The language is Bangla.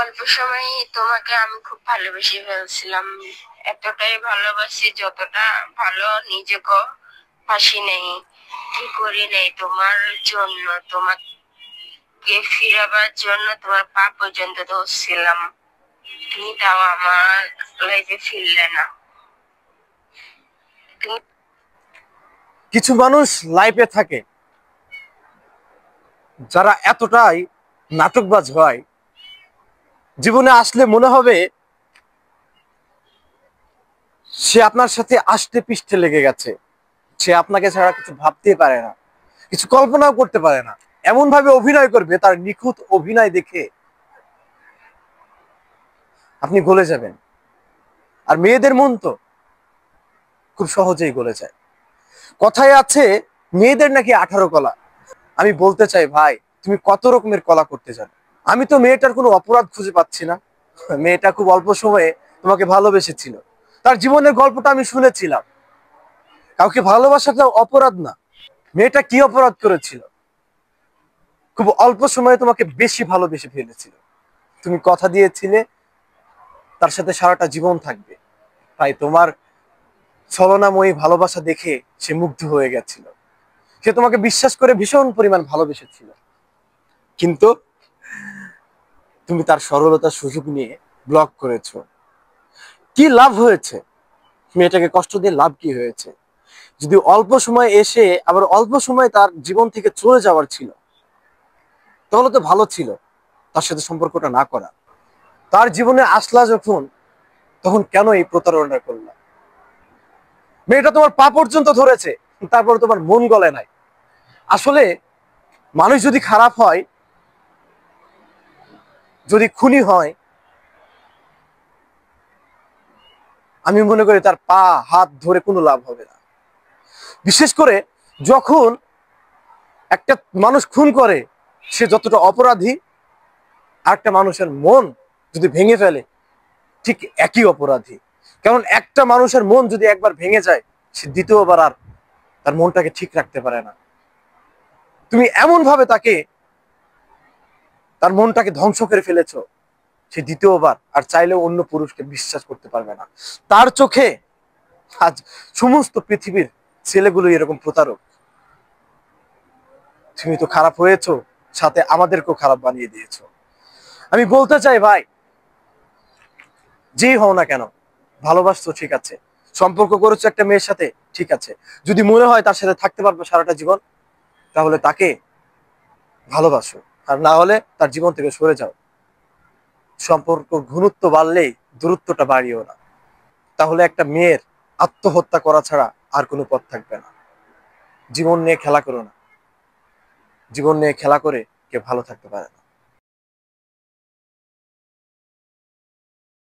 অল্প সময় তোমাকে আমি খুব ভালোবেসে ফেলছিলাম। এতটাই ভালোবাসি যতটা ভালো নিজেকে হাসি নেই, কি করি নেই তোমার জন্য। তোমাকে ফিরাবার জন্য তোমার পা পর্যন্ত ধরছিলাম, তুমি তাও আমার লাইফে ফিরলে না। তুমি কিছু মানুষ লাইফে থাকে যারা এতটাই নাটকবাজ হয়, জীবনে আসলে মনে হবে সে আপনার সাথে আষ্টে পৃষ্ঠে লেগে গেছে। সে আপনাকে ছাড়া কিছু ভাবতে পারে না, কিছু কল্পনাও করতে পারে না। এমন ভাবে অভিনয় করবে, তার নিখুঁত অভিনয় দেখে আপনি গলে যাবেন। আর মেয়েদের মন তো খুব সহজেই গলে যায়। কথায় আছে মেয়েদের নাকি 18 কলা। আমি বলতে চাই ভাই, তুমি কত রকমের কলা করতে জানো? আমি তো মেয়েটার কোনো অপরাধ খুঁজে পাচ্ছি না। মেয়েটা খুব অল্প সময়ে তোমাকে ভালোবেসেছিল, তার জীবনের গল্পটা আমি শুনেছিলাম। কাউকে ভালোবাসাটা অপরাধ না। মেয়েটা কি অপরাধ করেছিল? খুব অল্প সময়ে তোমাকে বেশি ভালোবেসে ফেলেছিল। তুমি কথা দিয়েছিলে তার সাথে সারাটা জীবন থাকবে, তাই তোমার ছলনাময়ী ভালোবাসা দেখে সে মুগ্ধ হয়ে গেছিল। সে তোমাকে বিশ্বাস করে ভীষণ পরিমাণ ভালোবেসেছিল, কিন্তু তুমি তার সরলতার সুযোগ নিয়ে ব্লক করেছো। কি লাভ হয়েছে? মেয়েটাকে কষ্ট দিয়ে লাভ কি হয়েছে? যদি অল্প সময় এসে আবার অল্প সময় তার জীবন থেকে চলে যাওয়ার ছিল, তাহলে তো ভালো ছিল তার সাথে সম্পর্কটা না করা। তার জীবনে আসলা যখন, তখন কেন এই প্রতারণা করলা? মেয়েটা তোমার পা পর্যন্ত ধরেছে, তারপরে তোমার মন গলে নাই। আসলে মানুষ যদি খারাপ হয়, যদি খুনি হয়, আমি মনে করি তার পা হাত ধরে কোনো লাভ হবে না। বিশেষ করে যখন একটা মানুষ খুন করে, সে যতটা অপরাধী, আর একটা মানুষের মন যদি ভেঙে ফেলে ঠিক একই অপরাধী। কারণ একটা মানুষের মন যদি একবার ভেঙে যায়, সে দ্বিতীয়বার আর তার মনটাকে ঠিক রাখতে পারে না। তুমি এমন ভাবে তার মনটাকে ধ্বংস করে ফেলেছো, সে দ্বিতীয়বার আর চাইলেও অন্য পুরুষকে বিশ্বাস করতে পারবে না। তার চোখে আজ সমস্ত পৃথিবীর ছেলেগুলো এরকম প্রতারক। তুমি তো খারাপ হয়েছো, সাথে আমাদেরকেও খারাপ বানিয়ে দিয়েছো। আমি বলতে চাই ভাই, যেই হও না কেন, ভালোবাসছো ঠিক আছে, সম্পর্ক করেছো একটা মেয়ের সাথে ঠিক আছে, যদি মনে হয় তার সাথে থাকতে পারবে সারাটা জীবন, তাহলে তাকে ভালোবাসো। আর না হলে তার জীবন থেকে সরে যাও। সম্পর্ক ঘনত্ব বাড়লেই দূরত্বটা বাড়িও না। তাহলে একটা মেয়ের আত্মহত্যা করা ছাড়া আর কোনো পথ থাকবে না। জীবন নিয়ে খেলা করো না। জীবন নিয়ে খেলা করে কেউ ভালো থাকতে পারে না।